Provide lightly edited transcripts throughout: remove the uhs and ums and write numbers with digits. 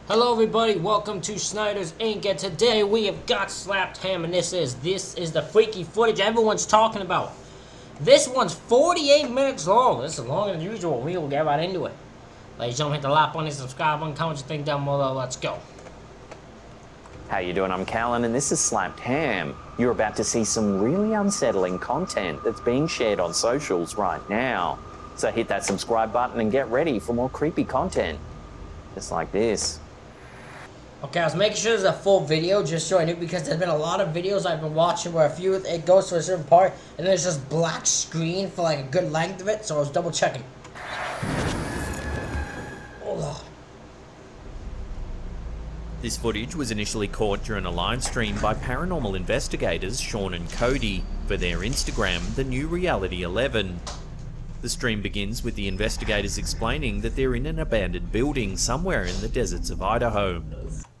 Hello everybody, welcome to Snyder's Inc. And today we have got Slapped Ham, and this is the freaky footage everyone's talking about. This one's 48 minutes long. This is longer than usual. We will get right into it. Ladies and gentlemen, hit the like button, subscribe button, comment your thing down below. Let's go. How you doing? I'm Callan and this is Slapped Ham. You're about to see some really unsettling content that's being shared on socials right now. So hit that subscribe button and get ready for more creepy content. Just like this. Okay, I was making sure there's a full video just so I knew, because there's been a lot of videos I've been watching where it goes to a certain part and there's just black screen for like a good length of it, so I was double checking. Oh. This footage was initially caught during a live stream by paranormal investigators Sean and Cody for their Instagram, The New Reality 11. The stream begins with the investigators explaining that they're in an abandoned building somewhere in the deserts of Idaho.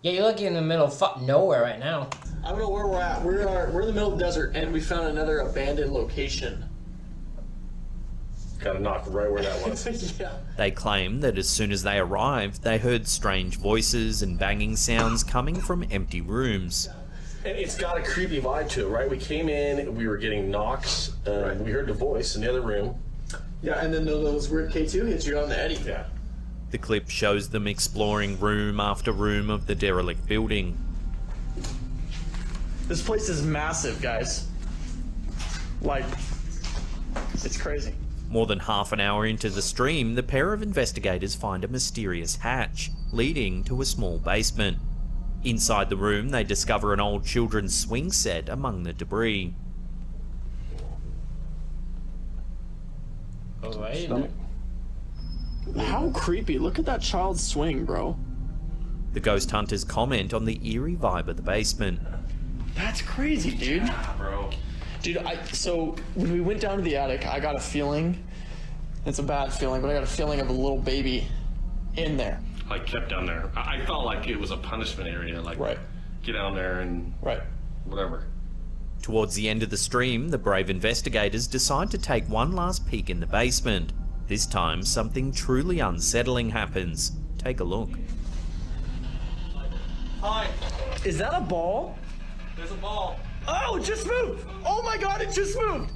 Yeah, you're looking in the middle of fucking nowhere right now. I don't know where we're at. We're in the middle of the desert, and we found another abandoned location. Gotta knock right where that was. Yeah. They claim that as soon as they arrived, they heard strange voices and banging sounds coming from empty rooms. And it's got a creepy vibe to it, right? We came in, we were getting knocks, Right. we heard the voice in the other room. Yeah, and then those weird K2 hits you on the Eddie. Yeah. The clip shows them exploring room after room of the derelict building. This place is massive, guys. Like, it's crazy. More than half an hour into the stream, the pair of investigators find a mysterious hatch, leading to a small basement. Inside the room, they discover an old children's swing set among the debris. Oh, wait a minute. How creepy. Look at that child's swing, bro. The ghost hunters comment on the eerie vibe of the basement. That's crazy, dude. Yeah, bro. Dude, so when we went down to the attic, I got a feeling, it's a bad feeling, but I got a feeling of a little baby in there. I kept down there. I felt like it was a punishment area. Like, Right. get down there and Right. whatever. Towards the end of the stream, the brave investigators decide to take one last peek in the basement. This time, something truly unsettling happens. Take a look. Hi. Is that a ball? There's a ball. Oh, it just moved! Oh my god, it just moved!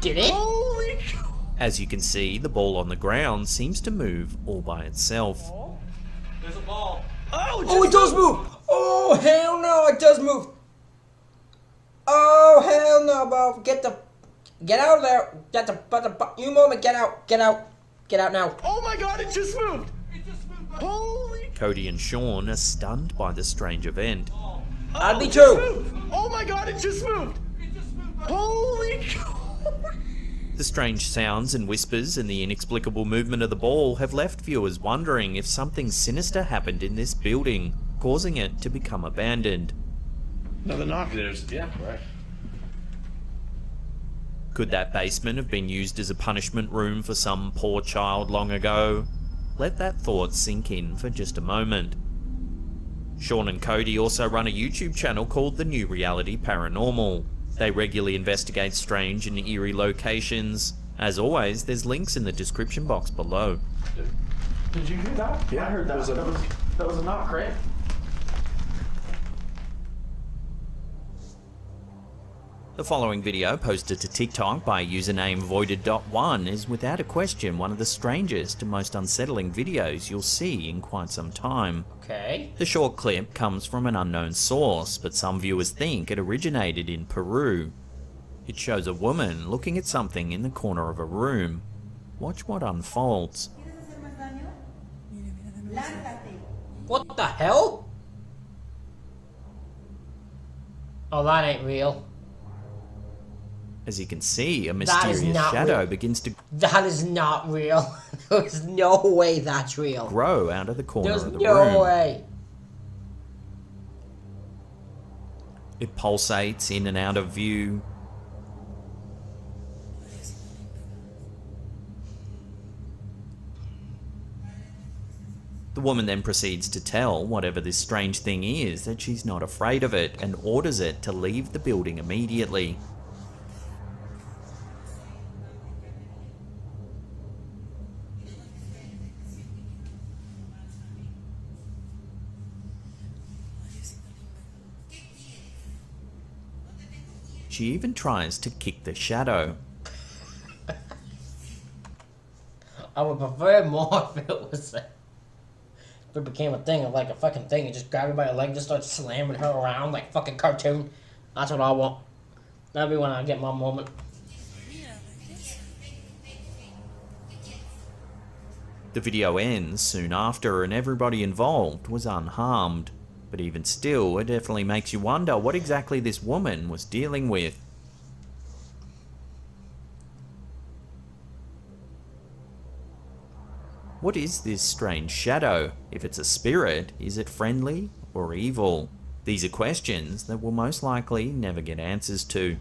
Did it? Holy cow! As you can see, the ball on the ground seems to move all by itself. There's a ball. Oh, Oh, it does move! Oh, hell no, it does move! Oh, hell no, bro. Get out of there. You moment, get out. Get out now. Oh my god, it just moved! Holy... Cody and Sean are stunned by the strange event. I'd be it just too. moved. Oh my god, it just moved! Holy cow! The strange sounds and whispers and the inexplicable movement of the ball have left viewers wondering if something sinister happened in this building, causing it to become abandoned. Another knock. Yeah, right. Could that basement have been used as a punishment room for some poor child long ago? Let that thought sink in for just a moment. Sean and Cody also run a YouTube channel called The New Reality Paranormal. They regularly investigate strange and eerie locations. As always, there's links in the description box below. Did you hear that? Yeah, I heard that. That was a knock, right? The following video, posted to TikTok by username voided.1, is without a question one of the strangest and most unsettling videos you'll see in quite some time. Okay. The short clip comes from an unknown source, but some viewers think it originated in Peru. It shows a woman looking at something in the corner of a room. Watch what unfolds. What the hell? Oh, that ain't real. As you can see, a That is mysterious not shadow real. begins to That is not real. There's no way that's real. grow out of the corner There's of the no room. way. It pulsates in and out of view. The woman then proceeds to tell whatever this strange thing is that she's not afraid of it and orders it to leave the building immediately. She even tries to kick the shadow. I would prefer more if it became a thing, like a fucking thing, and just grab her by the leg and just start slamming her around like fucking cartoon. That's what I want. That'd be when I get my moment. The video ends soon after and everybody involved was unharmed. But even still, it definitely makes you wonder what exactly this woman was dealing with. What is this strange shadow? If it's a spirit, is it friendly or evil? These are questions that we'll most likely never get answers to.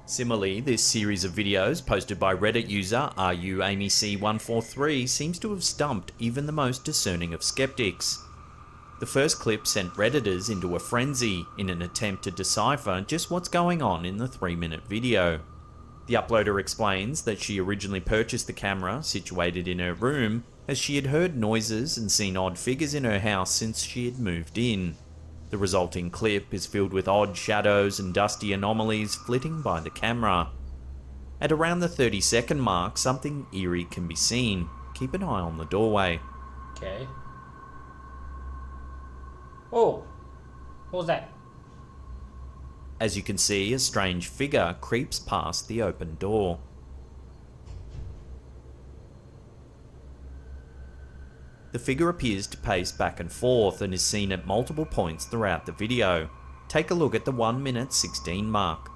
Similarly, this series of videos posted by Reddit user RUAmyC143 seems to have stumped even the most discerning of skeptics. The first clip sent Redditors into a frenzy in an attempt to decipher just what's going on in the 3-minute video. The uploader explains that she originally purchased the camera situated in her room as she had heard noises and seen odd figures in her house since she had moved in. The resulting clip is filled with odd shadows and dusty anomalies flitting by the camera. At around the 30-second mark, something eerie can be seen. Keep an eye on the doorway. Okay. Oh, what was that? As you can see, a strange figure creeps past the open door. The figure appears to pace back and forth and is seen at multiple points throughout the video. Take a look at the 1 minute 16 mark.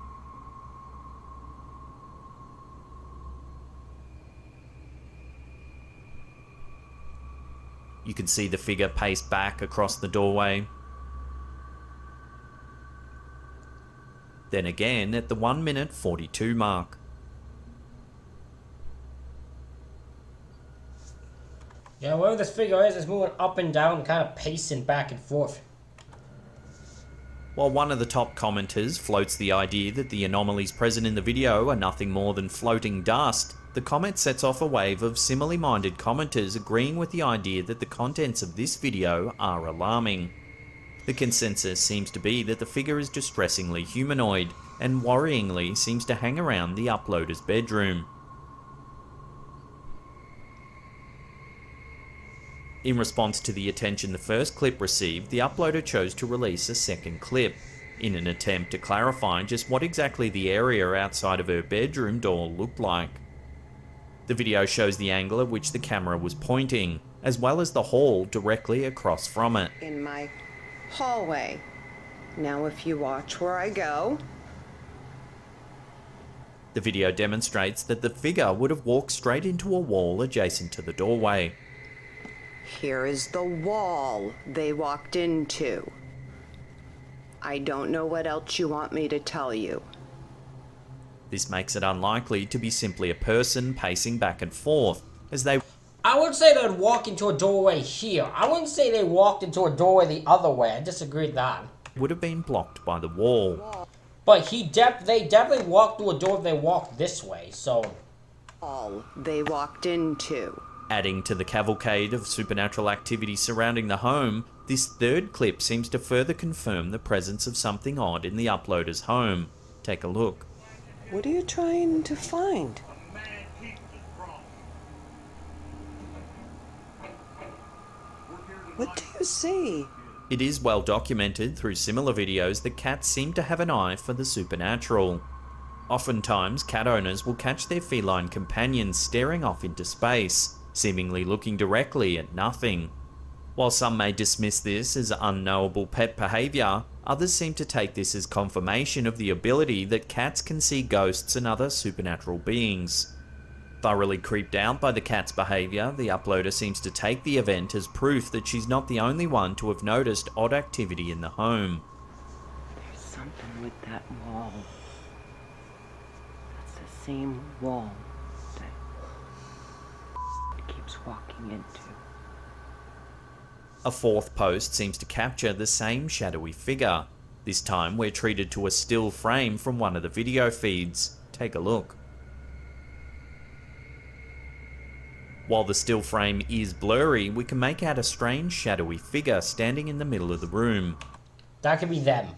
You can see the figure pace back across the doorway. Then again at the 1 minute 42 mark. Yeah, wherever this figure is, it's moving up and down, kind of pacing back and forth. While one of the top commenters floats the idea that the anomalies present in the video are nothing more than floating dust, the comment sets off a wave of similarly minded commenters agreeing with the idea that the contents of this video are alarming. The consensus seems to be that the figure is distressingly humanoid, and worryingly seems to hang around the uploader's bedroom. In response to the attention the first clip received, the uploader chose to release a second clip, in an attempt to clarify just what exactly the area outside of her bedroom door looked like. The video shows the angle at which the camera was pointing, as well as the hall directly across from it. In my hallway. Now if you watch where I go. The video demonstrates that the figure would have walked straight into a wall adjacent to the doorway. Here is the wall they walked into. I don't know what else you want me to tell you. This makes it unlikely to be simply a person pacing back and forth, as they... I would say they'd walk into a doorway here. I wouldn't say they walked into a doorway the other way. I disagree with that. would have been blocked by the wall. But they definitely walked through a door if they walked this way, so... All they walked into. Adding to the cavalcade of supernatural activity surrounding the home, this third clip seems to further confirm the presence of something odd in the uploader's home. Take a look. What are you trying to find? What do you see? It is well documented through similar videos that cats seem to have an eye for the supernatural. Oftentimes, cat owners will catch their feline companions staring off into space, seemingly looking directly at nothing. While some may dismiss this as unknowable pet behaviour, others seem to take this as confirmation of the ability that cats can see ghosts and other supernatural beings. Thoroughly creeped out by the cat's behaviour, the uploader seems to take the event as proof that she's not the only one to have noticed odd activity in the home. There's something with that wall. That's the same wall that it keeps walking into. A fourth post seems to capture the same shadowy figure. This time we're treated to a still frame from one of the video feeds. Take a look. While the still frame is blurry, we can make out a strange shadowy figure standing in the middle of the room. That could be them.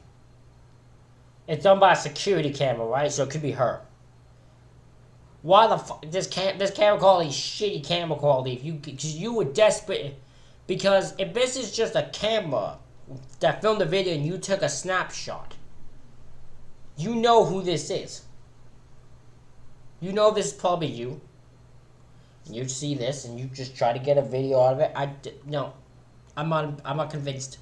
It's done by a security camera, right? So it could be her. Why the fuck this camera quality is shitty camera quality? Because you were desperate. Because if this is just a camera that filmed the video and you took a snapshot, you know who this is. You know this is probably you. And you see this and you just try to get a video out of it. No, I'm not convinced.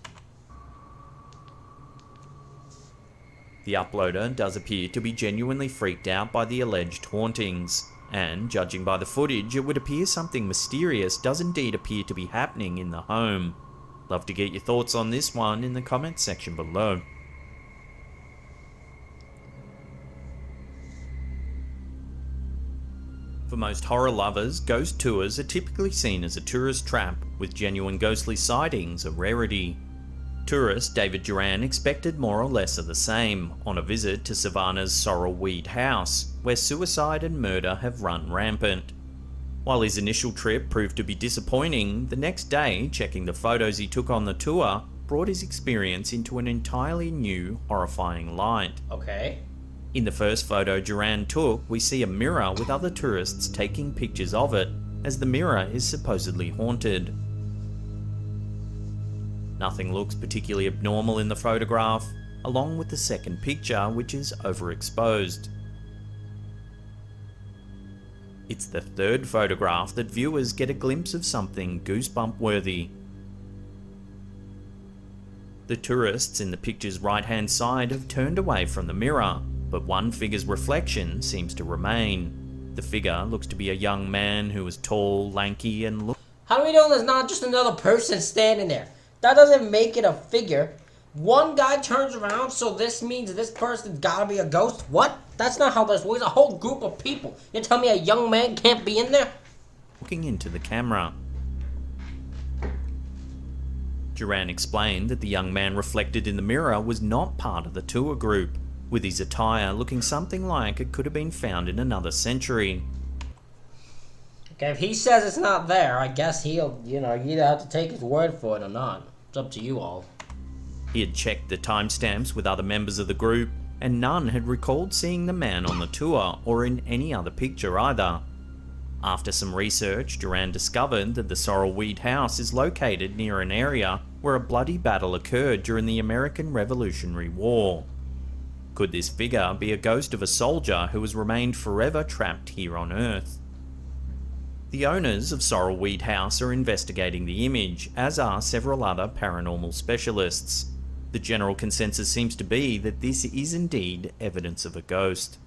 The uploader does appear to be genuinely freaked out by the alleged hauntings, and judging by the footage, it would appear something mysterious does indeed appear to be happening in the home. Love to get your thoughts on this one in the comments section below. For most horror lovers, ghost tours are typically seen as a tourist trap, with genuine ghostly sightings a rarity. Tourist David Duran expected more or less of the same on a visit to Savannah's Sorrelweed House, where suicide and murder have run rampant. While his initial trip proved to be disappointing, the next day, checking the photos he took on the tour, brought his experience into an entirely new, horrifying light. Okay. In the first photo Duran took, we see a mirror with other tourists taking pictures of it, as the mirror is supposedly haunted. Nothing looks particularly abnormal in the photograph, along with the second picture, which is overexposed. It's the third photograph that viewers get a glimpse of something goosebump-worthy. The tourists in the picture's right-hand side have turned away from the mirror, but one figure's reflection seems to remain. The figure looks to be a young man who is tall, lanky, and How do we know there's not just another person standing there? That doesn't make it a figure. One guy turns around, so this means this person's gotta be a ghost? What? That's not how this works. A whole group of people. You tell me a young man can't be in there? looking into the camera. Duran explained that the young man reflected in the mirror was not part of the tour group, with his attire looking something like it could have been found in another century. Okay, if he says it's not there, I guess he'll, you either have to take his word for it or not. It's up to you all. He had checked the timestamps with other members of the group, and none had recalled seeing the man on the tour or in any other picture either. After some research, Duran discovered that the Sorrelweed House is located near an area where a bloody battle occurred during the American Revolutionary War. Could this figure be a ghost of a soldier who has remained forever trapped here on Earth? The owners of Sorrelweed House are investigating the image, as are several other paranormal specialists. The general consensus seems to be that this is indeed evidence of a ghost.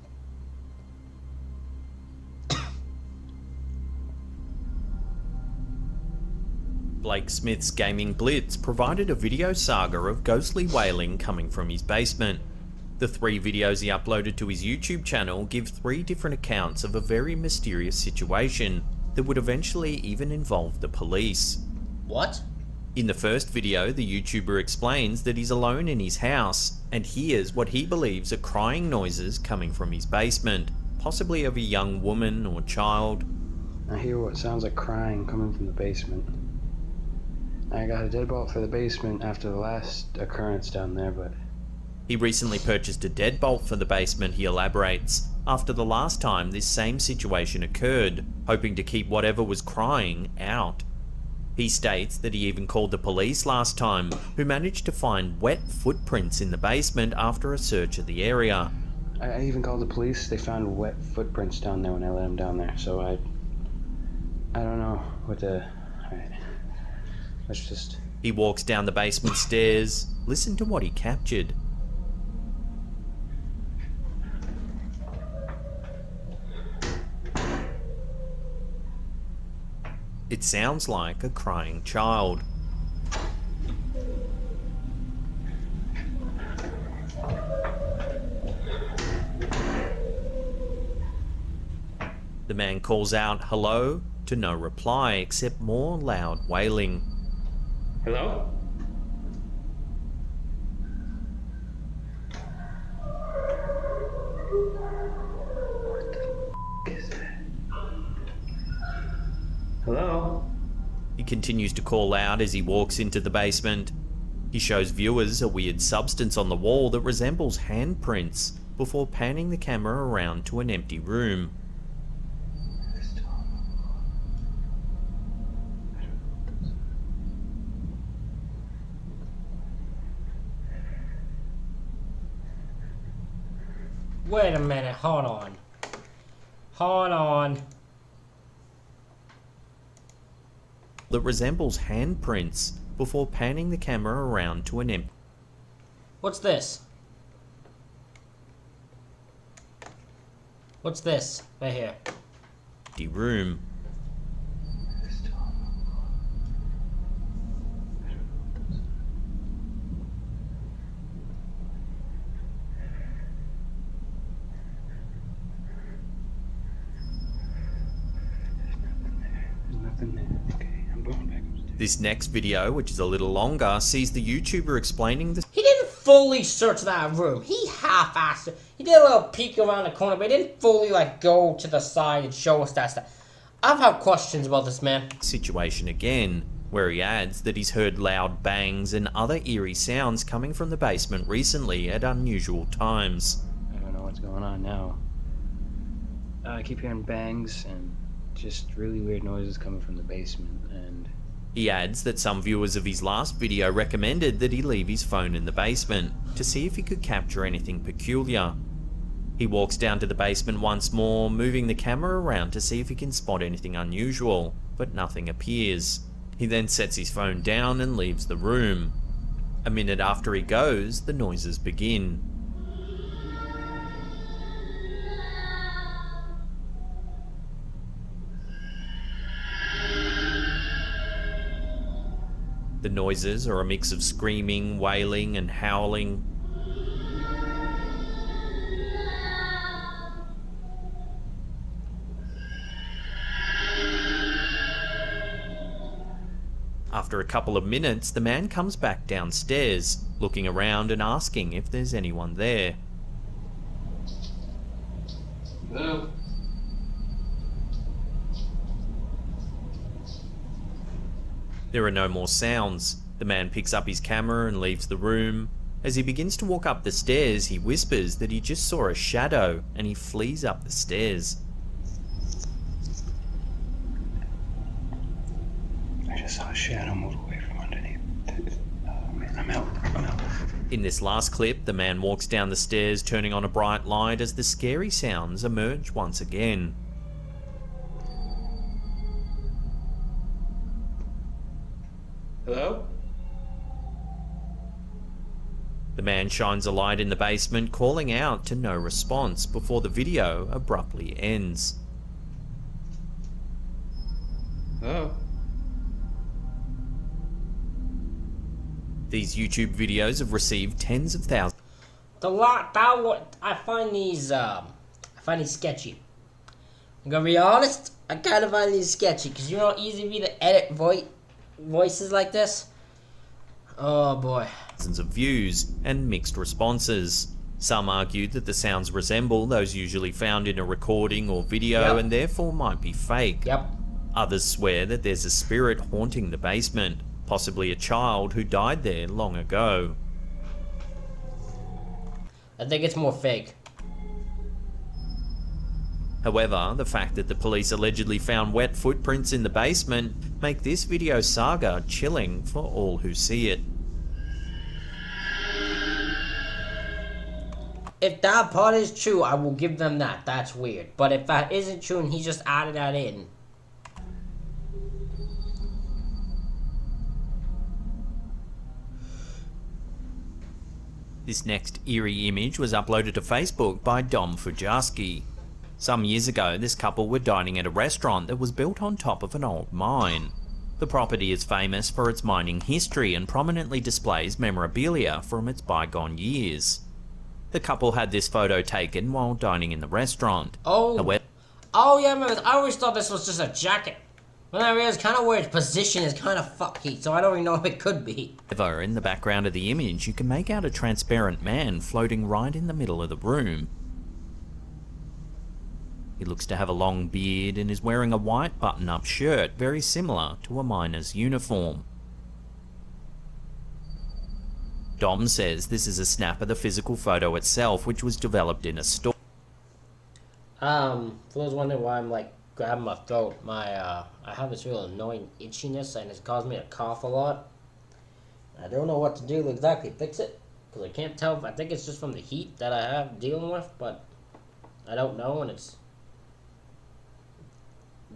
Blake Smith's Gaming Blitz provided a video saga of ghostly wailing coming from his basement. The 3 videos he uploaded to his YouTube channel give 3 different accounts of a very mysterious situation that would eventually even involve the police. What? In the first video, the YouTuber explains that he's alone in his house and hears what he believes are crying noises coming from his basement, possibly of a young woman or child. I hear what sounds like crying coming from the basement. I got a deadbolt for the basement after the last occurrence down there, but... He recently purchased a deadbolt for the basement, he elaborates, after the last time this same situation occurred, hoping to keep whatever was crying out. He states that he even called the police last time, who managed to find wet footprints in the basement after a search of the area. I even called the police. They found wet footprints down there when I let them down there, so I don't know what to... Alright. Let's just... He walks down the basement stairs. Listen to what he captured. It sounds like a crying child. The man calls out hello to no reply except more loud wailing. Hello? continues to call out as he walks into the basement. He shows viewers a weird substance on the wall that resembles handprints before panning the camera around to an empty room. Wait a minute, hold on. Hold on. That resembles handprints before panning the camera around to an empty. What's this? What's this? Right here. Room. This next video, which is a little longer, sees the YouTuber explaining the... He didn't fully search that room. He half-assed it. He did a little peek around the corner, but he didn't fully, like, go to the side and show us that stuff. I've had questions about this man. Situation again, where he adds that he's heard loud bangs and other eerie sounds coming from the basement recently at unusual times. I don't know what's going on now. I keep hearing bangs and just really weird noises coming from the basement, and... He adds that some viewers of his last video recommended that he leave his phone in the basement to see if he could capture anything peculiar. He walks down to the basement once more, moving the camera around to see if he can spot anything unusual, but nothing appears. He then sets his phone down and leaves the room. A minute after he goes, the noises begin. The noises are a mix of screaming, wailing, and howling. After a couple of minutes, the man comes back downstairs, looking around and asking if there's anyone there. Hello? There are no more sounds. The man picks up his camera and leaves the room. As he begins to walk up the stairs, he whispers that he just saw a shadow and he flees up the stairs. I just saw a shadow move away from underneath. Oh man, I'm out. In this last clip, the man walks down the stairs, turning on a bright light as the scary sounds emerge once again. Hello? The man shines a light in the basement, calling out to no response before the video abruptly ends. Hello? These YouTube videos have received tens of thousands. I find these sketchy. I'm gonna be honest, I kind of find these sketchy, because you know how easy it be to edit voices like this? Oh boy. Thousands of views and mixed responses. Some argue that the sounds resemble those usually found in a recording or video and therefore might be fake. Yep. Others swear that there's a spirit haunting the basement, possibly a child who died there long ago. I think it's more fake. However, the fact that the police allegedly found wet footprints in the basement make this video saga chilling for all who see it. If that part is true, I will give them that. That's weird. But if that isn't true and he just added that in... This next eerie image was uploaded to Facebook by Dom Fujarski. Some years ago, this couple were dining at a restaurant that was built on top of an old mine. The property is famous for its mining history and prominently displays memorabilia from its bygone years. The couple had this photo taken while dining in the restaurant. Oh, However, yeah, I remember. I always thought this was just a jacket. When I realized kind of where its position is kind of fucky, so I don't even know if it could be. in the background of the image, you can make out a transparent man floating right in the middle of the room. He looks to have a long beard and is wearing a white button-up shirt, very similar to a miner's uniform. Dom says this is a snap of the physical photo itself, which was developed in a store. For those wondering why I'm like grabbing my throat, I have this real annoying itchiness and it's caused me to cough a lot. I don't know what to do to exactly fix it, because I can't tell. I think it's just from the heat that I have dealing with, but I don't know, and it's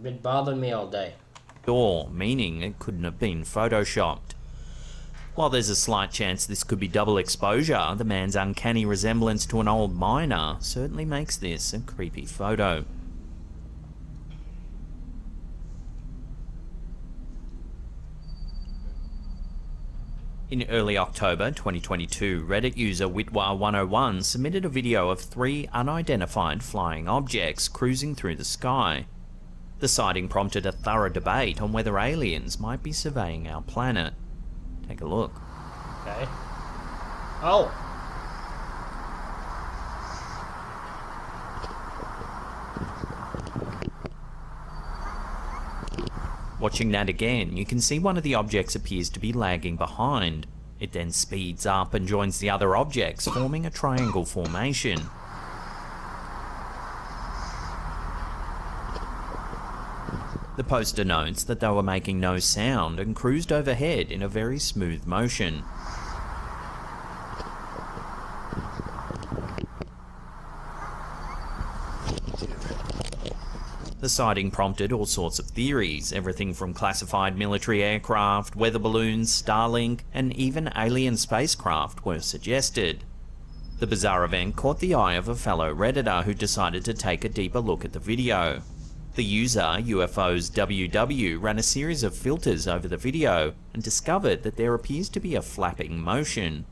been bothering me all day. Door, meaning it couldn't have been photoshopped. While there's a slight chance this could be double exposure, the man's uncanny resemblance to an old miner certainly makes this a creepy photo. In early October 2022, Reddit user Witwa101 submitted a video of 3 unidentified flying objects cruising through the sky. The sighting prompted a thorough debate on whether aliens might be surveying our planet. Take a look. Okay. Oh! Watching that again, you can see one of the objects appears to be lagging behind. It then speeds up and joins the other objects, forming a triangle formation. The poster notes that they were making no sound and cruised overhead in a very smooth motion. The sighting prompted all sorts of theories, everything from classified military aircraft, weather balloons, Starlink, and even alien spacecraft were suggested. The bizarre event caught the eye of a fellow Redditor who decided to take a deeper look at the video. The user, UFOs WW, ran a series of filters over the video and discovered that there appears to be a flapping motion.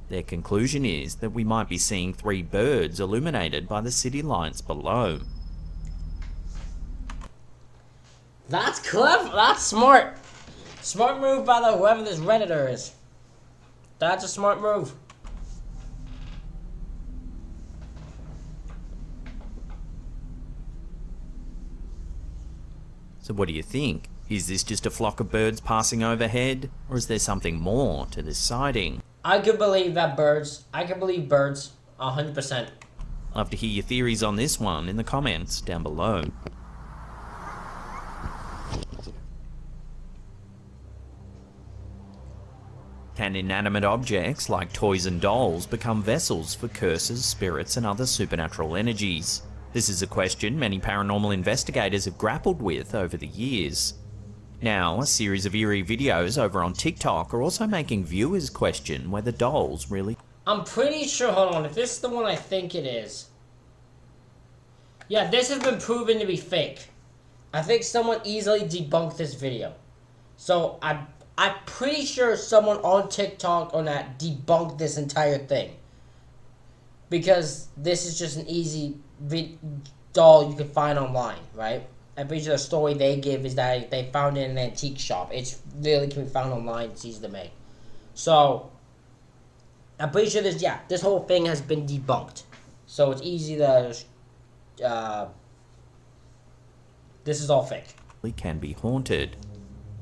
Their conclusion is that we might be seeing 3 birds illuminated by the city lights below. That's clever! That's smart! Smart move by whoever this Redditor is. That's a smart move. So what do you think? Is this just a flock of birds passing overhead, or is there something more to this sighting? I could believe that birds. I could believe birds 100%. Love to hear your theories on this one in the comments down below. Can inanimate objects like toys and dolls become vessels for curses, spirits, and other supernatural energies? This is a question many paranormal investigators have grappled with over the years. Now, a series of eerie videos over on TikTok are also making viewers question whether dolls really... I'm pretty sure, hold on, if this is the one I think it is. Yeah, this has been proven to be fake. I think someone easily debunked this video. So, I'm pretty sure someone on TikTok on that debunked this entire thing. Because this is just an easy doll you can find online, right? I'm pretty sure the story they give is that they found it in an antique shop. It's really can be found online. It's easy to make. So, I'm pretty sure this whole thing has been debunked. So it's easy to, this is all fake. Can be haunted.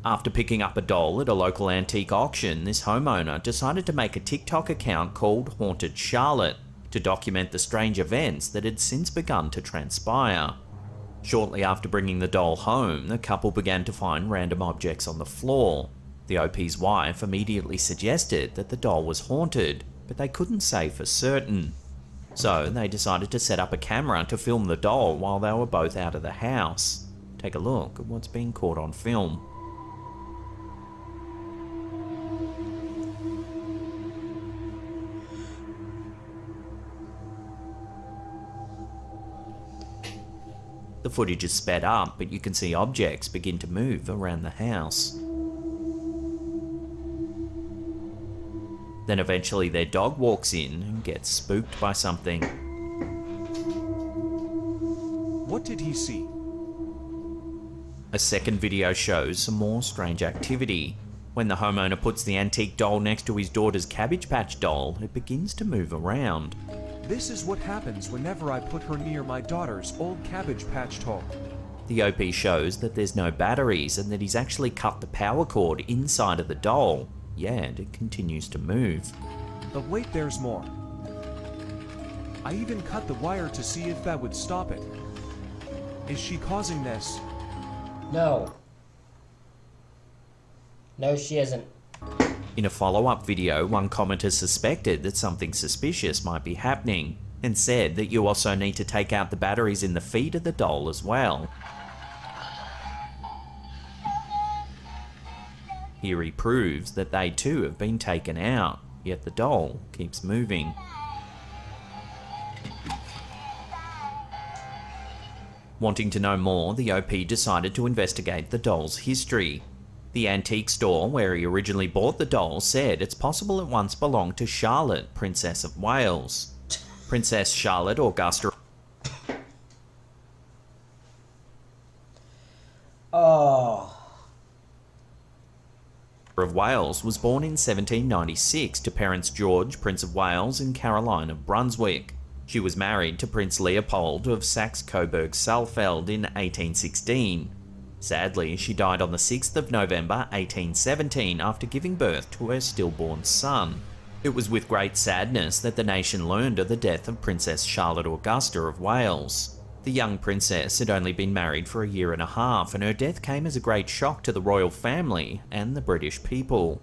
After picking up a doll at a local antique auction, this homeowner decided to make a TikTok account called Haunted Charlotte to document the strange events that had since begun to transpire. Shortly after bringing the doll home, the couple began to find random objects on the floor. The OP's wife immediately suggested that the doll was haunted, but they couldn't say for certain. So they decided to set up a camera to film the doll while they were both out of the house. Take a look at what's being caught on film. The footage is sped up, but you can see objects begin to move around the house. Then eventually their dog walks in and gets spooked by something. What did he see? A second video shows some more strange activity. When the homeowner puts the antique doll next to his daughter's Cabbage Patch doll, it begins to move around. This is what happens whenever I put her near my daughter's old Cabbage Patch doll. The OP shows that there's no batteries and that he's actually cut the power cord inside of the doll, yet it continues to move. But wait, there's more. I even cut the wire to see if that would stop it. Is she causing this? No. No, she isn't. In a follow-up video, one commenter suspected that something suspicious might be happening and said that you also need to take out the batteries in the feet of the doll as well. Eerie proves that they too have been taken out, yet the doll keeps moving. Wanting to know more, the OP decided to investigate the doll's history. The antique store where he originally bought the doll said it's possible it once belonged to Charlotte, Princess of Wales. Princess Charlotte Augusta of Wales was born in 1796 to parents George, Prince of Wales, and Caroline of Brunswick. She was married to Prince Leopold of Saxe-Coburg-Saalfeld in 1816. Sadly, she died on the 6th of November 1817 after giving birth to her stillborn son. It was with great sadness that the nation learned of the death of Princess Charlotte Augusta of Wales. The young princess had only been married for a year and a half, and her death came as a great shock to the royal family and the British people.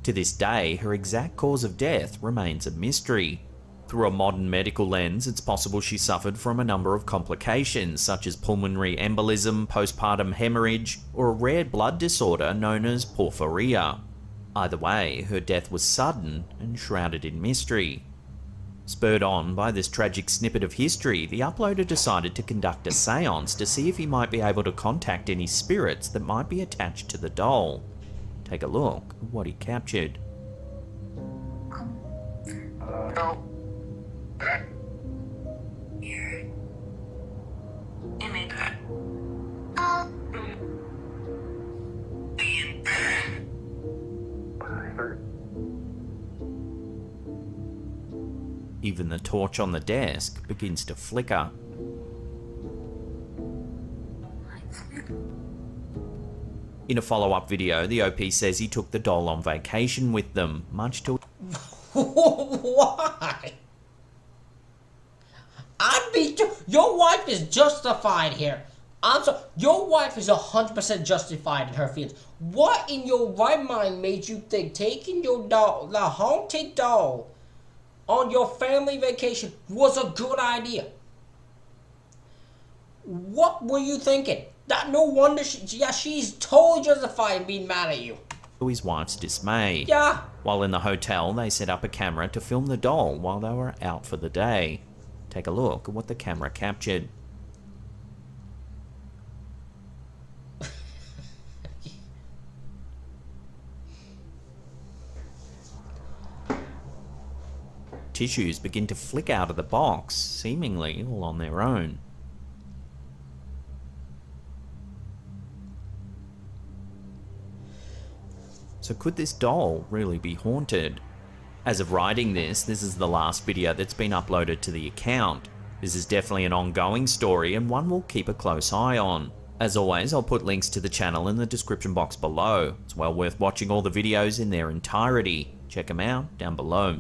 To this day, her exact cause of death remains a mystery. Through a modern medical lens, it's possible she suffered from a number of complications such as pulmonary embolism, postpartum hemorrhage, or a rare blood disorder known as porphyria. Either way, her death was sudden and shrouded in mystery. Spurred on by this tragic snippet of history, the uploader decided to conduct a seance to see if he might be able to contact any spirits that might be attached to the doll. Take a look at what he captured. Even the torch on the desk begins to flicker. In a follow-up video, the OP says he took the doll on vacation with them, much to... Why? Your wife is justified here. Your wife is 100% justified in her feelings. What in your right mind made you think taking your doll, the haunted doll, on your family vacation was a good idea? What were you thinking? That no wonder she's totally justified in being mad at you. To his wife's dismay. Yeah. While in the hotel, they set up a camera to film the doll while they were out for the day. Take a look at what the camera captured. Tissues begin to flick out of the box, seemingly all on their own. So could this doll really be haunted? As of writing this is the last video that's been uploaded to the account. This is definitely an ongoing story and one we'll keep a close eye on. As always, I'll put links to the channel in the description box below. It's well worth watching all the videos in their entirety. Check them out down below.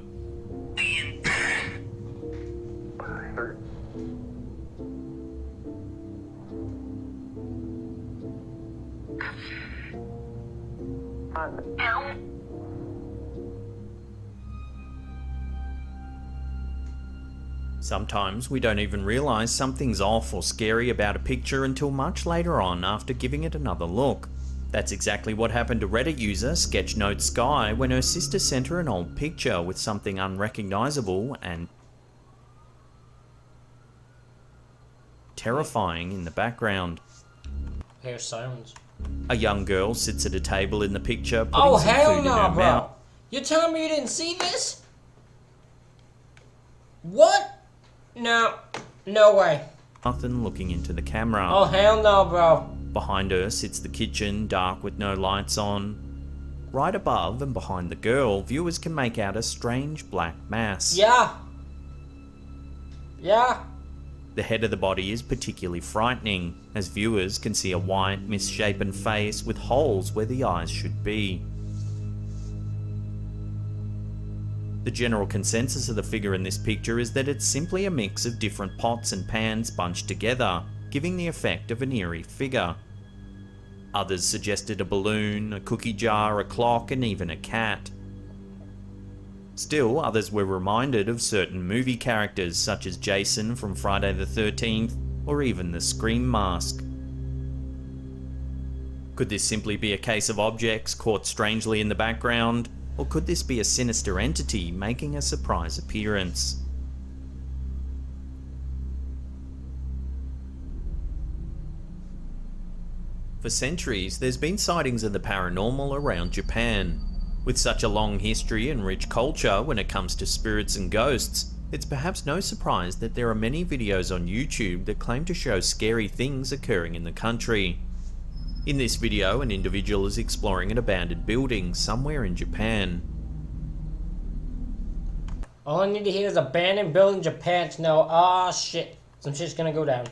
Sometimes we don't even realise something's off or scary about a picture until much later on after giving it another look. That's exactly what happened to Reddit user Sketchnote Sky when her sister sent her an old picture with something unrecognisable and terrifying in the background. Hear sirens. A young girl sits at a table in the picture, putting Oh some hell food in no, her bro! mouth. You're telling me you didn't see this? What? No. No way. Nothing, looking into the camera. Oh hell no, bro. Behind her sits the kitchen, dark with no lights on. Right above and behind the girl, viewers can make out a strange black mass. Yeah. The head of the body is particularly frightening, as viewers can see a white, misshapen face with holes where the eyes should be. The general consensus of the figure in this picture is that it's simply a mix of different pots and pans bunched together, giving the effect of an eerie figure. Others suggested a balloon, a cookie jar, a clock, and even a cat. Still, others were reminded of certain movie characters such as Jason from Friday the 13th, or even the Scream mask. Could this simply be a case of objects caught strangely in the background, or could this be a sinister entity making a surprise appearance? For centuries, there's been sightings of the paranormal around Japan. With such a long history and rich culture when it comes to spirits and ghosts, it's perhaps no surprise that there are many videos on YouTube that claim to show scary things occurring in the country. In this video, an individual is exploring an abandoned building somewhere in Japan. All I need to hear is abandoned building Japan to know, ah shit, some shit's gonna go down.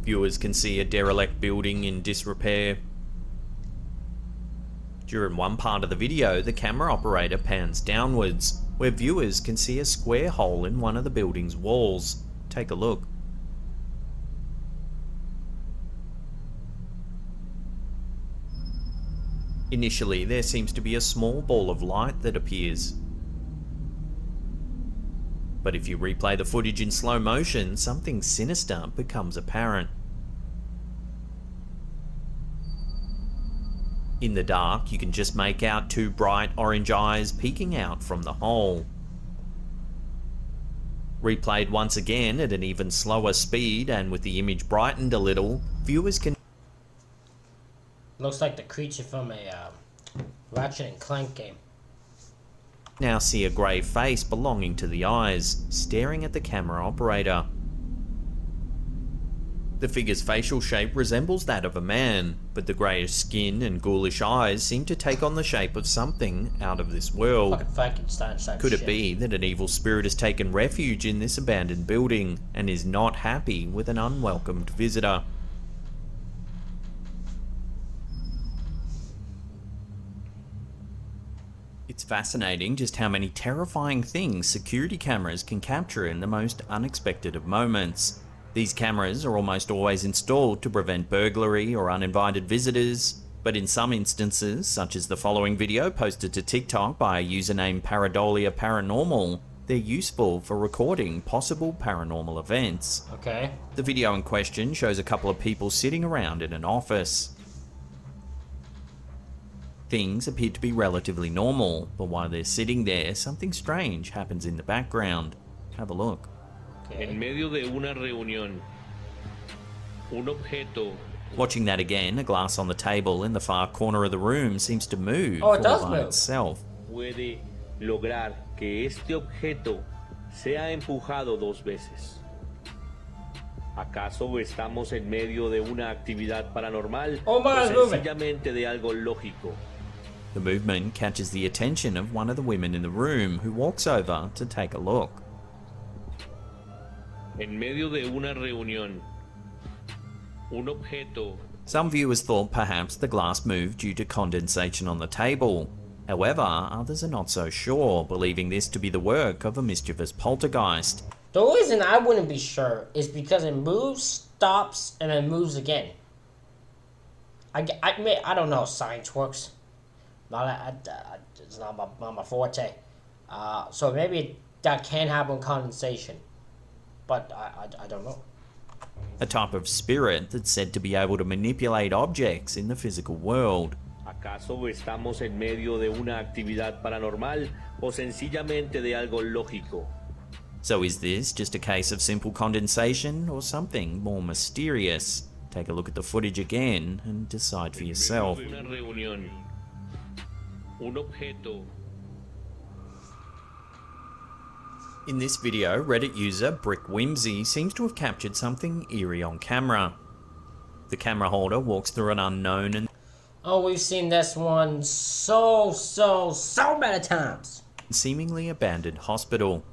Viewers can see a derelict building in disrepair. During one part of the video, the camera operator pans downwards, where viewers can see a square hole in one of the building's walls. Take a look. Initially, there seems to be a small ball of light that appears. But if you replay the footage in slow motion, something sinister becomes apparent. In the dark, you can just make out two bright orange eyes peeking out from the hole. Replayed once again at an even slower speed and with the image brightened a little, viewers can Looks like the creature from a Ratchet and Clank game. now see a grey face belonging to the eyes, staring at the camera operator. The figure's facial shape resembles that of a man, but the greyish skin and ghoulish eyes seem to take on the shape of something out of this world. Fucking Frankenstein type Could shit. it be that an evil spirit has taken refuge in this abandoned building and is not happy with an unwelcomed visitor? It's fascinating just how many terrifying things security cameras can capture in the most unexpected of moments. These cameras are almost always installed to prevent burglary or uninvited visitors, but in some instances, such as the following video posted to TikTok by a user named Paranormal, they're useful for recording possible paranormal events. Okay. The video in question shows a couple of people sitting around in an office. Things appear to be relatively normal, but while they're sitting there, something strange happens in the background. Have a look. En medio de una reunión, un objeto. Watching that again, a glass on the table in the far corner of the room seems to move Oh, it does all by move. itself. Puede lograr que este objeto sea empujado dos veces. ¿Acaso estamos en medio de una actividad paranormal Oh my, o it's moving. sencillamente de algo lógico? The movement catches the attention of one of the women in the room, who walks over to take a look. En medio de una reunión, un objeto. Some viewers thought perhaps the glass moved due to condensation on the table. However, others are not so sure, believing this to be the work of a mischievous poltergeist. The reason I wouldn't be sure is because it moves, stops, and then moves again. I don't know how science works. It's not my forte. So maybe that can happen with condensation. But I don't know. A type of spirit that's said to be able to manipulate objects in the physical world. ¿Acaso estamos en medio de una actividad paranormal o sencillamente de algo lógico? So is this just a case of simple condensation or something more mysterious? Take a look at the footage again and decide for yourself. Una reunión, un objeto. In this video, Reddit user Brick Whimsy seems to have captured something eerie on camera. The camera holder walks through an unknown and Oh, we've seen this one so many times. Seemingly abandoned hospital.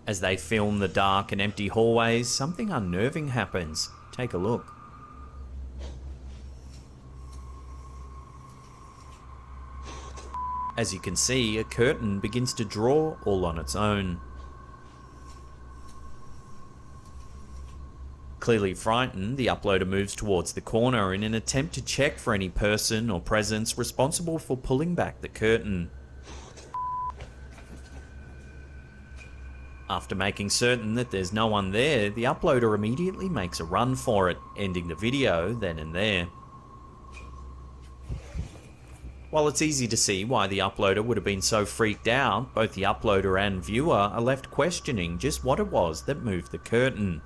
As they film the dark and empty hallways, something unnerving happens. Take a look. As you can see, a curtain begins to draw all on its own. Clearly frightened, the uploader moves towards the corner in an attempt to check for any person or presence responsible for pulling back the curtain. After making certain that there's no one there, the uploader immediately makes a run for it, ending the video then and there. While it's easy to see why the uploader would have been so freaked out, both the uploader and viewer are left questioning just what it was that moved the curtain.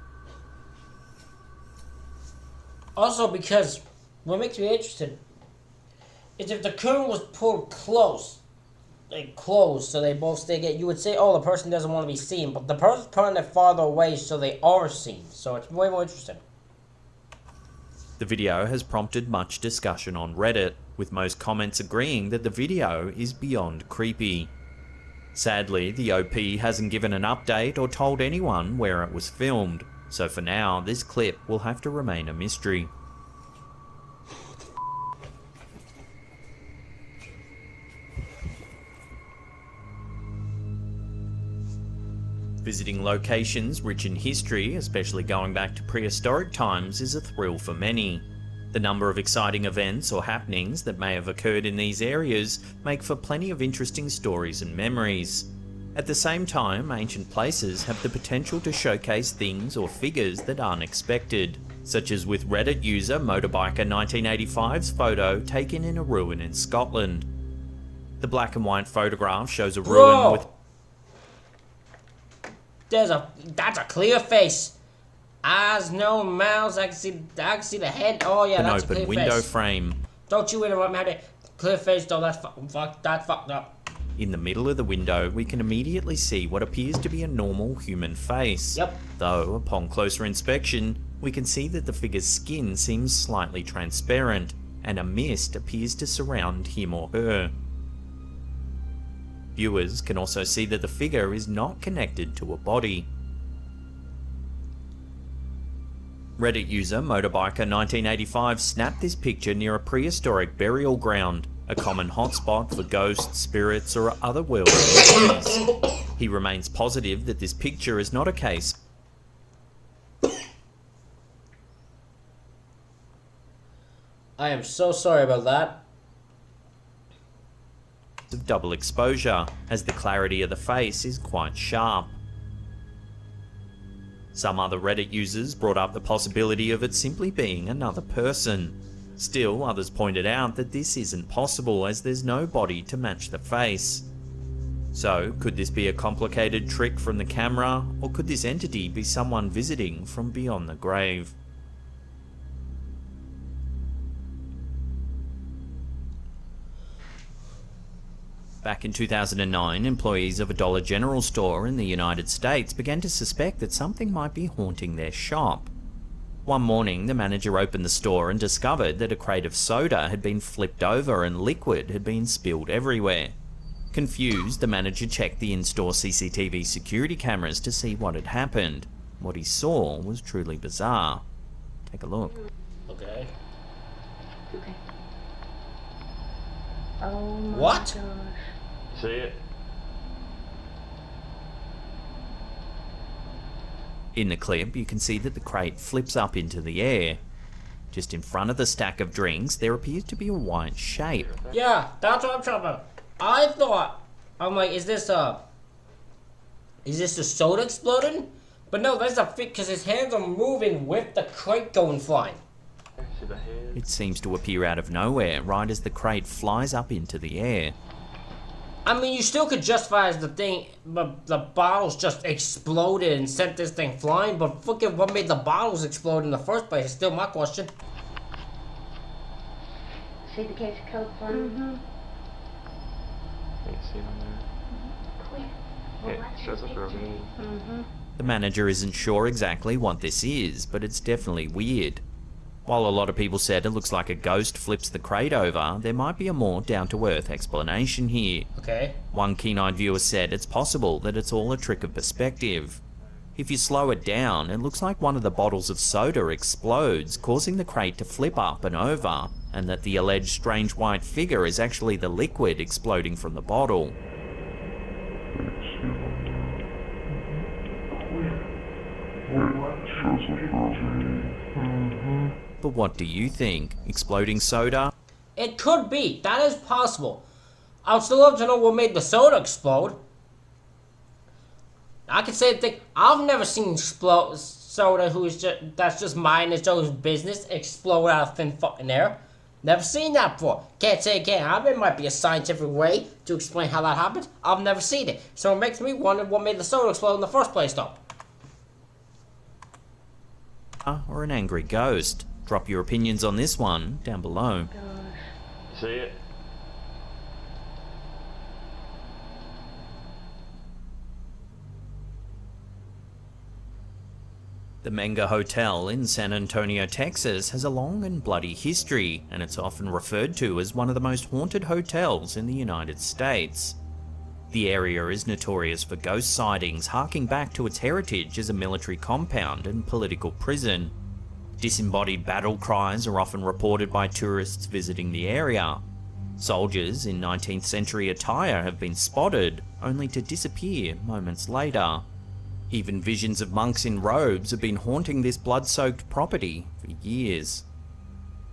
Also, because what makes me interested is if the curtain was pulled close, so they both stay together, you would say, oh, the person doesn't want to be seen, but the person's pulling it farther away so they are seen, so it's way more interesting. The video has prompted much discussion on Reddit, with most comments agreeing that the video is beyond creepy. Sadly, the OP hasn't given an update or told anyone where it was filmed, so for now, this clip will have to remain a mystery. Visiting locations rich in history, especially going back to prehistoric times, is a thrill for many. The number of exciting events or happenings that may have occurred in these areas make for plenty of interesting stories and memories. At the same time, ancient places have the potential to showcase things or figures that aren't expected, such as with Reddit user Motorbiker 1985's photo taken in a ruin in Scotland. The black and white photograph shows a ruin with... That's a clear face. Eyes, no mouths. I can see the head. Oh yeah, that's a clear face. An open window face. Frame. Don't you interrupt me. Clear face though. That's fucked up. In the middle of the window, we can immediately see what appears to be a normal human face. Yep. Though, upon closer inspection, we can see that the figure's skin seems slightly transparent, and a mist appears to surround him or her. Viewers can also see that the figure is not connected to a body. Reddit user Motorbiker 1985 snapped this picture near a prehistoric burial ground, a common hotspot for ghosts, spirits, or otherworldly entities. He remains positive that this picture is not a case I am so sorry about that. of double exposure, as the clarity of the face is quite sharp. Some other Reddit users brought up the possibility of it simply being another person. Still, others pointed out that this isn't possible as there's no body to match the face. So, could this be a complicated trick from the camera, or could this entity be someone visiting from beyond the grave? Back in 2009, employees of a Dollar General store in the United States began to suspect that something might be haunting their shop. One morning, the manager opened the store and discovered that a crate of soda had been flipped over and liquid had been spilled everywhere. Confused, the manager checked the in-store CCTV security cameras to see what had happened. What he saw was truly bizarre. Take a look. Okay. Okay. Oh my What? gosh. See it? In the clip, you can see that the crate flips up into the air. Just in front of the stack of drinks, there appears to be a white shape. Yeah, that's what I'm talking about. I'm like, is this the soda exploding? But no, that's a fit because his hands are moving with the crate going flying. It seems to appear out of nowhere, right as the crate flies up into the air. I mean, you still could justify as the bottles just exploded and sent this thing flying, but fucking what made the bottles explode in the first place is still my question. See the case of Coke for me? You see it on there? Clear. It shows up for me. The manager isn't sure exactly what this is, but it's definitely weird. While a lot of people said it looks like a ghost flips the crate over, there might be a more down-to-earth explanation here. Okay. One keen-eyed viewer said it's possible that it's all a trick of perspective. If you slow it down, it looks like one of the bottles of soda explodes, causing the crate to flip up and over, and that the alleged strange white figure is actually the liquid exploding from the bottle. But what do you think? Exploding soda? It could be. That is possible. I would still love to know what made the soda explode. I could say that I've never seen soda that's just mine as Joe's business explode out of thin fucking air. Never seen that before. Can't say it can't happen. It might be a scientific way to explain how that happened. I've never seen it. So it makes me wonder what made the soda explode in the first place though. Or an angry ghost? Drop your opinions on this one down below. See it? The Manga Hotel in San Antonio, Texas has a long and bloody history, and it's often referred to as one of the most haunted hotels in the United States. The area is notorious for ghost sightings, harking back to its heritage as a military compound and political prison. Disembodied battle cries are often reported by tourists visiting the area. Soldiers in 19th century attire have been spotted, only to disappear moments later. Even visions of monks in robes have been haunting this blood-soaked property for years.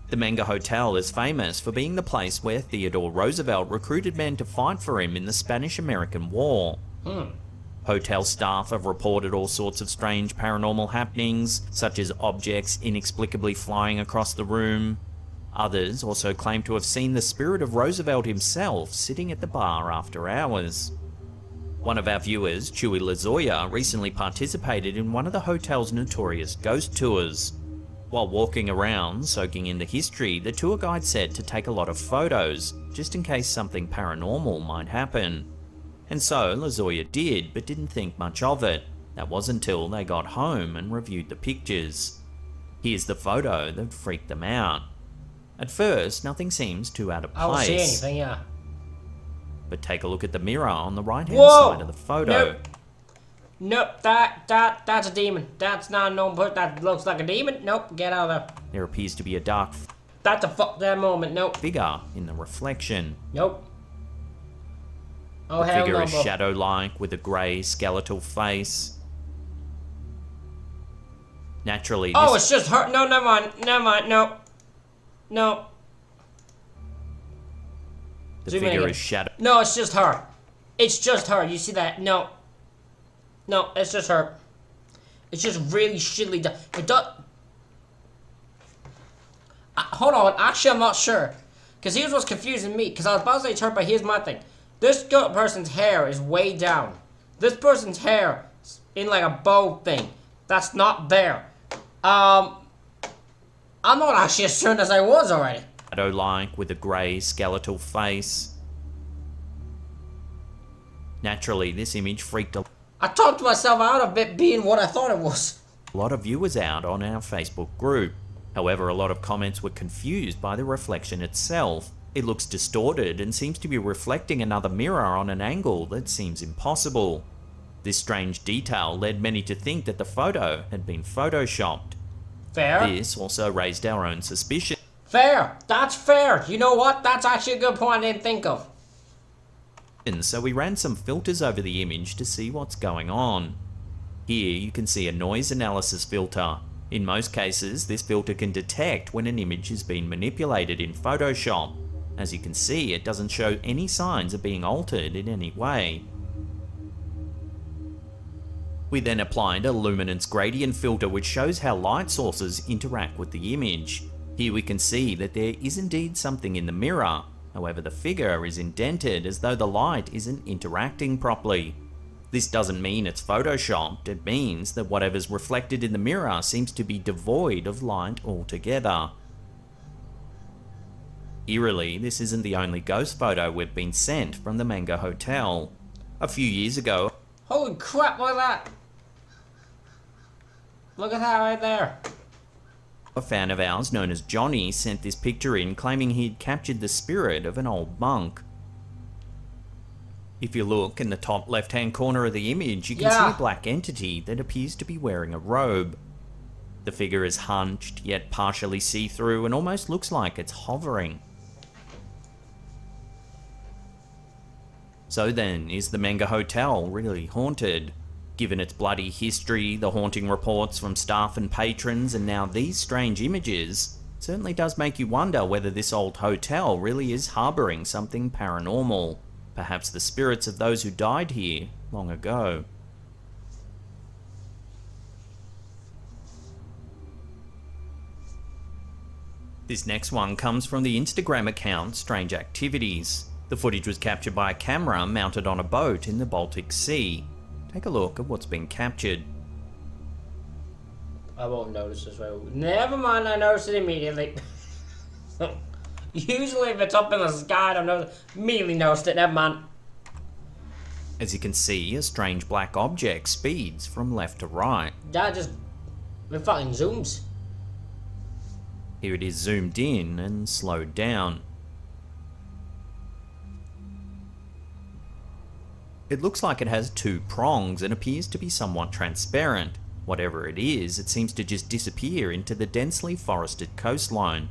The Manga Hotel is famous for being the place where Theodore Roosevelt recruited men to fight for him in the Spanish-American War. Hotel staff have reported all sorts of strange paranormal happenings, such as objects inexplicably flying across the room. Others also claim to have seen the spirit of Roosevelt himself sitting at the bar after hours. One of our viewers, Chewy Lazoya, recently participated in one of the hotel's notorious ghost tours. While walking around, soaking in the history, the tour guide said to take a lot of photos, just in case something paranormal might happen. And so Lazoya did, but didn't think much of it. That was until they got home and reviewed the pictures. Here's the photo that freaked them out. At first, nothing seems too out of place. I don't see anything, yeah. But take a look at the mirror on the right-hand side of the photo. Nope, that's a demon. That's not a known person. That looks like a demon. Nope, get out of there. There appears to be a dark That's a fuck that moment. Nope. figure in the reflection. Nope. Oh, The hell figure no, is bro. shadow-like with a grey skeletal face. Naturally, Oh, this it's just her. No, never mind. Never mind. Nope. Nope. the zoom in figure again. is shadow. No, it's just her. It's just her. You see that? No. No, it's just her. It's just really shittily done. It does. Hold on. Actually, I'm not sure. Because here's what's confusing me. Because I was about to say it's her, but here's my thing. This person's hair is way down. This person's hair is in like a bow thing. That's not there. I'm not actually as certain as I was already. Shadow-like with a grey skeletal face. Naturally, this image freaked a I talked myself out of it being what I thought it was. lot of viewers out on our Facebook group. However, a lot of comments were confused by the reflection itself. It looks distorted and seems to be reflecting another mirror on an angle that seems impossible. This strange detail led many to think that the photo had been photoshopped. Fair. This also raised our own suspicion. Fair. That's fair. You know what? That's actually a good point I didn't think of. And so we ran some filters over the image to see what's going on. Here you can see a noise analysis filter. In most cases, this filter can detect when an image is being manipulated in Photoshop. As you can see, it doesn't show any signs of being altered in any way. We then applied a luminance gradient filter which shows how light sources interact with the image. Here we can see that there is indeed something in the mirror. However, the figure is indented as though the light isn't interacting properly. This doesn't mean it's photoshopped, it means that whatever's reflected in the mirror seems to be devoid of light altogether. Eerily, this isn't the only ghost photo we've been sent from the Manga Hotel. A few years ago, Holy crap, look at that. Look at that right there. A fan of ours known as Johnny sent this picture in claiming he'd captured the spirit of an old monk. If you look in the top left-hand corner of the image, you can see a black entity that appears to be wearing a robe. The figure is hunched, yet partially see-through, and almost looks like it's hovering. So then, is the Manga Hotel really haunted? Given its bloody history, the haunting reports from staff and patrons, and now these strange images, it certainly does make you wonder whether this old hotel really is harbouring something paranormal. Perhaps the spirits of those who died here long ago. This next one comes from the Instagram account Strange Activities. The footage was captured by a camera mounted on a boat in the Baltic Sea. Take a look at what's been captured. I won't notice this right. Never mind, I noticed it immediately. Usually if it's up in the sky, I don't immediately noticed it. Never mind. As you can see, a strange black object speeds from left to right. That just... it fucking zooms. Here it is zoomed in and slowed down. It looks like it has two prongs and appears to be somewhat transparent. Whatever it is, it seems to just disappear into the densely forested coastline.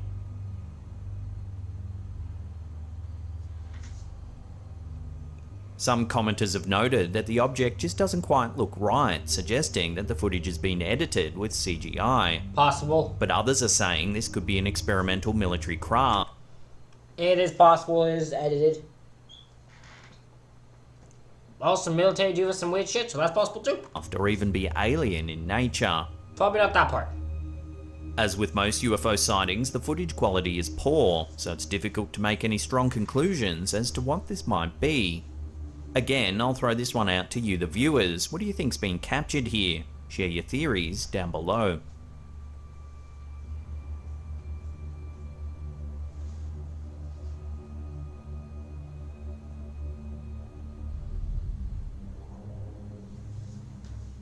Some commenters have noted that the object just doesn't quite look right, suggesting that the footage has been edited with CGI. Possible. But others are saying this could be an experimental military craft. It is possible it is edited. Also, military do some weird shit, so that's possible too. Or even be alien in nature. Probably not that part. As with most UFO sightings, the footage quality is poor, so it's difficult to make any strong conclusions as to what this might be. Again, I'll throw this one out to you, the viewers. What do you think's been captured here? Share your theories down below.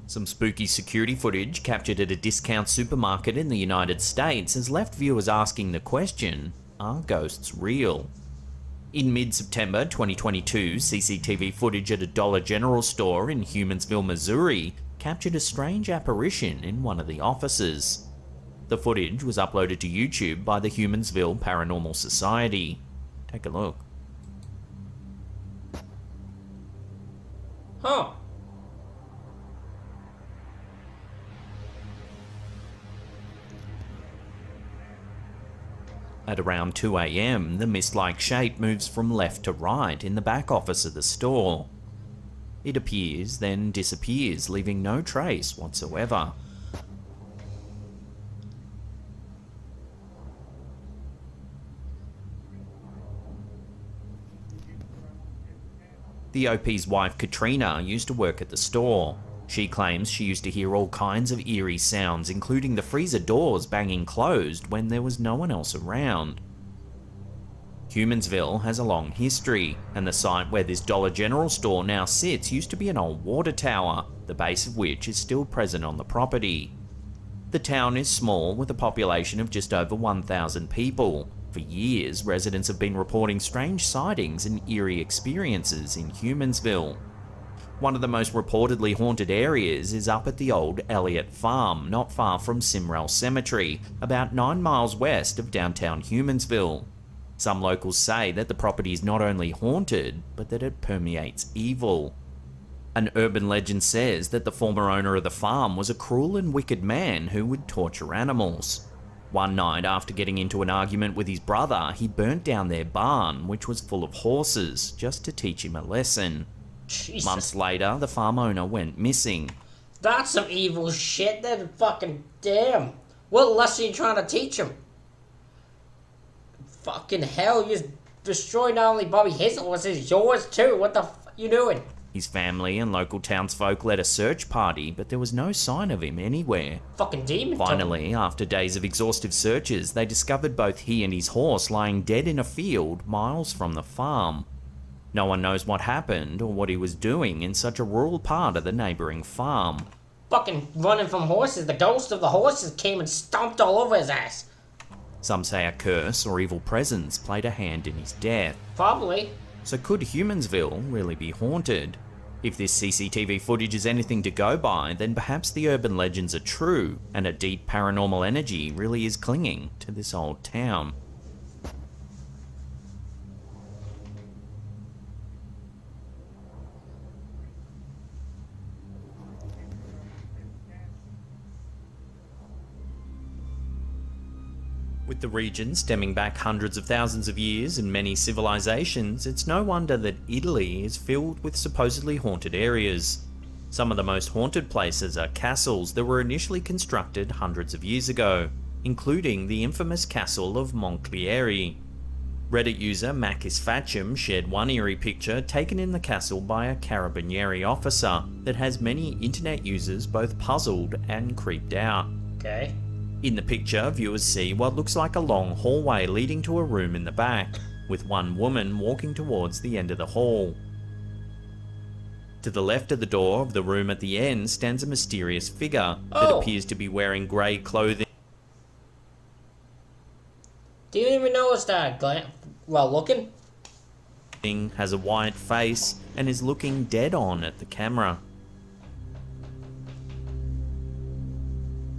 Some spooky security footage captured at a discount supermarket in the United States has left viewers asking the question, are ghosts real? In mid-September 2022, CCTV footage at a Dollar General store in Humansville, Missouri captured a strange apparition in one of the offices. The footage was uploaded to YouTube by the Humansville Paranormal Society. Take a look. Huh. At around 2 AM, the mist-like shape moves from left to right in the back office of the store. It appears, then disappears, leaving no trace whatsoever. The OP's wife, Katrina, used to work at the store. She claims she used to hear all kinds of eerie sounds, including the freezer doors banging closed when there was no one else around. Humansville has a long history, and the site where this Dollar General store now sits used to be an old water tower, the base of which is still present on the property. The town is small, with a population of just over 1,000 people. For years, residents have been reporting strange sightings and eerie experiences in Humansville. One of the most reportedly haunted areas is up at the old Elliott Farm, not far from Simrel Cemetery, about 9 miles west of downtown Humansville. Some locals say that the property is not only haunted, but that it permeates evil. An urban legend says that the former owner of the farm was a cruel and wicked man who would torture animals. One night, after getting into an argument with his brother, he burnt down their barn, which was full of horses, just to teach him a lesson. Jesus. Months later, the farm owner went missing. That's some evil shit. That fucking damn. What lesson are you trying to teach him? Fucking hell, you just destroyed not only Bobby his horses, yours too. What the f you doing? His family and local townsfolk led a search party, but there was no sign of him anywhere. Fucking demon. Finally, after days of exhaustive searches, they discovered both he and his horse lying dead in a field miles from the farm. No one knows what happened or what he was doing in such a rural part of the neighbouring farm. fucking running from horses. The ghost of the horses came and stomped all over his ass. Some say a curse or evil presence played a hand in his death. Probably. So could Humansville really be haunted? If this CCTV footage is anything to go by, then perhaps the urban legends are true, and a deep paranormal energy really is clinging to this old town. With the region stemming back hundreds of thousands of years and many civilizations, it's no wonder that Italy is filled with supposedly haunted areas. Some of the most haunted places are castles that were initially constructed hundreds of years ago, including the infamous castle of Monclieri. Reddit user Makis Fatchum shared one eerie picture taken in the castle by a carabinieri officer that has many internet users both puzzled and creeped out. Okay. In the picture, viewers see what looks like a long hallway leading to a room in the back, with one woman walking towards the end of the hall. To the left of the door of the room at the end stands a mysterious figure that appears to be wearing grey clothing. Didn't even notice that, well, looking. Has a white face and is looking dead on at the camera.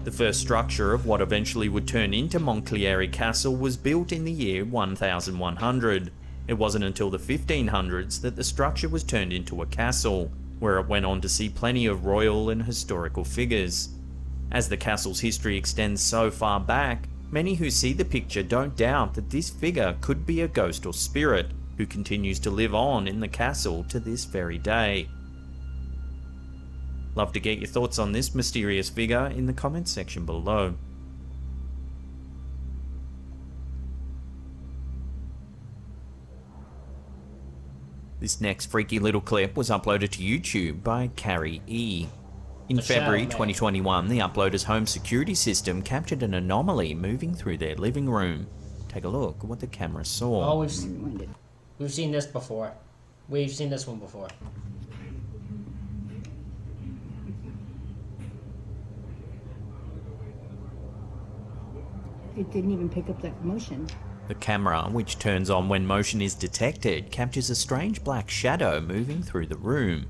The first structure of what eventually would turn into Monclieri Castle was built in the year 1100. It wasn't until the 1500s that the structure was turned into a castle, where it went on to see plenty of royal and historical figures. As the castle's history extends so far back, many who see the picture don't doubt that this figure could be a ghost or spirit who continues to live on in the castle to this very day. Love to get your thoughts on this mysterious figure in the comments section below. This next freaky little clip was uploaded to YouTube by Carrie E. In February 2021, the uploader's home security system captured an anomaly moving through their living room. Take a look at what the camera saw. Oh, we've seen this before. We've seen this one before. It didn't even pick up that motion. The camera, which turns on when motion is detected, captures a strange black shadow moving through the room.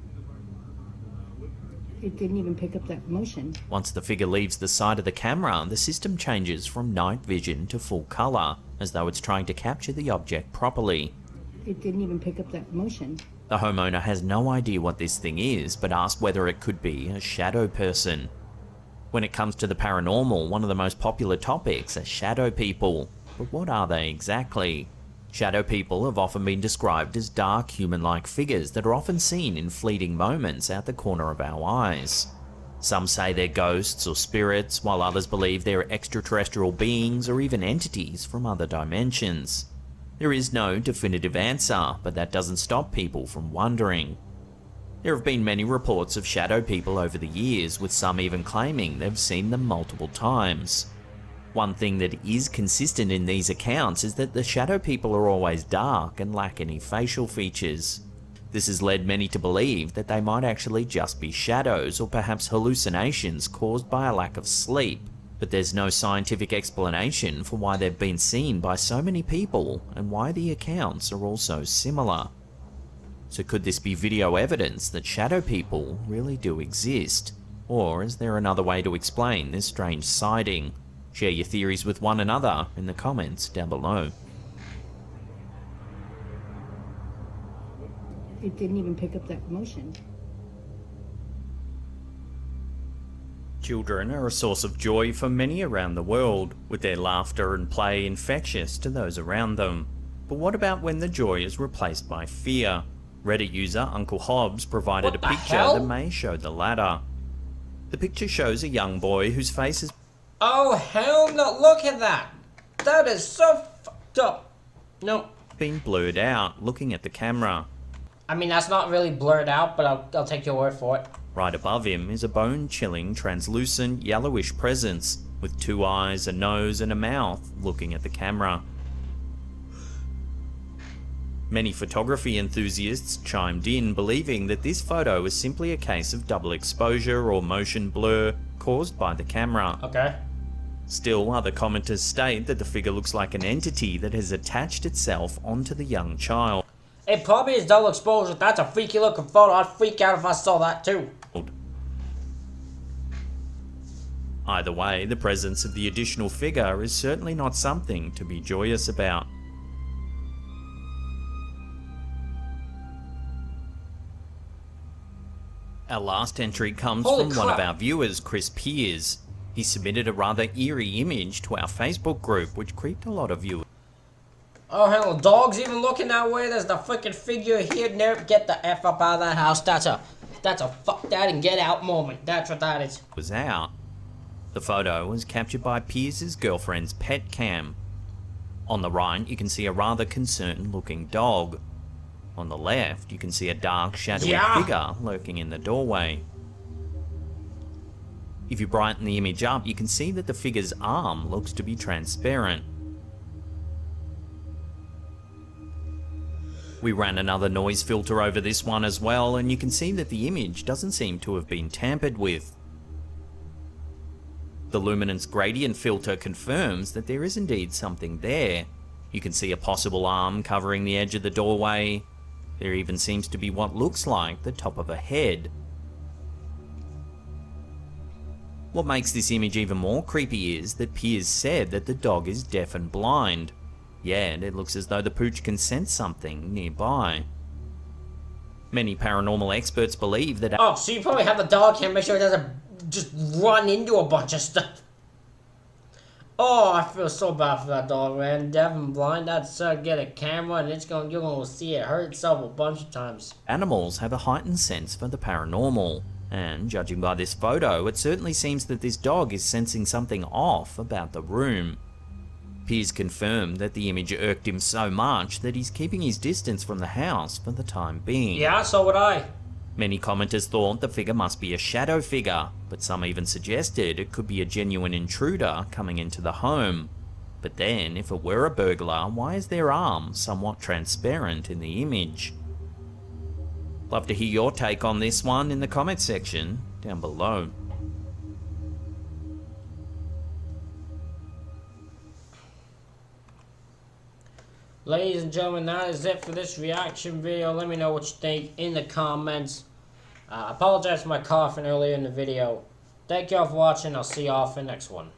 It didn't even pick up that motion. Once the figure leaves the side of the camera, the system changes from night vision to full color, as though it's trying to capture the object properly. It didn't even pick up that motion. The homeowner has no idea what this thing is, but asks whether it could be a shadow person. When it comes to the paranormal, one of the most popular topics are shadow people. But what are they exactly? Shadow people have often been described as dark human-like figures that are often seen in fleeting moments out the corner of our eyes. Some say they're ghosts or spirits, while others believe they're extraterrestrial beings or even entities from other dimensions. There is no definitive answer, but that doesn't stop people from wondering. There have been many reports of shadow people over the years, with some even claiming they've seen them multiple times. One thing that is consistent in these accounts is that the shadow people are always dark and lack any facial features. This has led many to believe that they might actually just be shadows or perhaps hallucinations caused by a lack of sleep, but there's no scientific explanation for why they've been seen by so many people and why the accounts are all so similar. So could this be video evidence that shadow people really do exist? Or is there another way to explain this strange sighting? Share your theories with one another in the comments down below. It didn't even pick up that motion. Children are a source of joy for many around the world, with their laughter and play infectious to those around them. But what about when the joy is replaced by fear? Reddit user Uncle Hobbs provided a picture that may show the latter. The picture shows a young boy whose face is... Oh, hell no, look at that! That is so fucked up. Nope. Being blurred out, looking at the camera. I mean, that's not really blurred out, but I'll take your word for it. Right above him is a bone-chilling, translucent, yellowish presence, with 2 eyes, a nose, and a mouth looking at the camera. Many photography enthusiasts chimed in, believing that this photo is simply a case of double exposure or motion blur caused by the camera. Okay. Still, other commenters state that the figure looks like an entity that has attached itself onto the young child. It probably is double exposure. That's a freaky looking photo. I'd freak out if I saw that too. Either way, the presence of the additional figure is certainly not something to be joyous about. Our last entry comes Holy from one of crap. our viewers, Chris Piers. He submitted a rather eerie image to our Facebook group, which creeped a lot of viewers. Oh hell, the dog's even looking that way. There's the freaking figure here. Never get the F up out of that house. That's a fuck that and get out moment. That's what that is. Was out. The photo was captured by Piers' girlfriend's pet cam. On the right, you can see a rather concerned looking dog. On the left, you can see a dark, shadowy figure lurking in the doorway. If you brighten the image up, you can see that the figure's arm looks to be transparent. We ran another noise filter over this one as well, and you can see that the image doesn't seem to have been tampered with. The luminance gradient filter confirms that there is indeed something there. You can see a possible arm covering the edge of the doorway. There even seems to be what looks like the top of a head. What makes this image even more creepy is that Piers said that the dog is deaf and blind. Yet it looks as though the pooch can sense something nearby. Many paranormal experts believe that... Oh, so you probably have the dog here, make sure it doesn't just run into a bunch of stuff. Oh, I feel so bad for that dog, man. Deaf and blind, that's get a camera and you're gonna see it hurt itself a bunch of times. Animals have a heightened sense for the paranormal, and judging by this photo, it certainly seems that this dog is sensing something off about the room. Piers confirmed that the image irked him so much that he's keeping his distance from the house for the time being. Yeah, so would I. Many commenters thought the figure must be a shadow figure, but some even suggested it could be a genuine intruder coming into the home. But then, if it were a burglar, why is their arm somewhat transparent in the image? Love to hear your take on this one in the comment section down below. Ladies and gentlemen, that is it for this reaction video. Let me know what you think in the comments. I apologize for my coughing earlier in the video. Thank you all for watching. I'll see you all for the next one.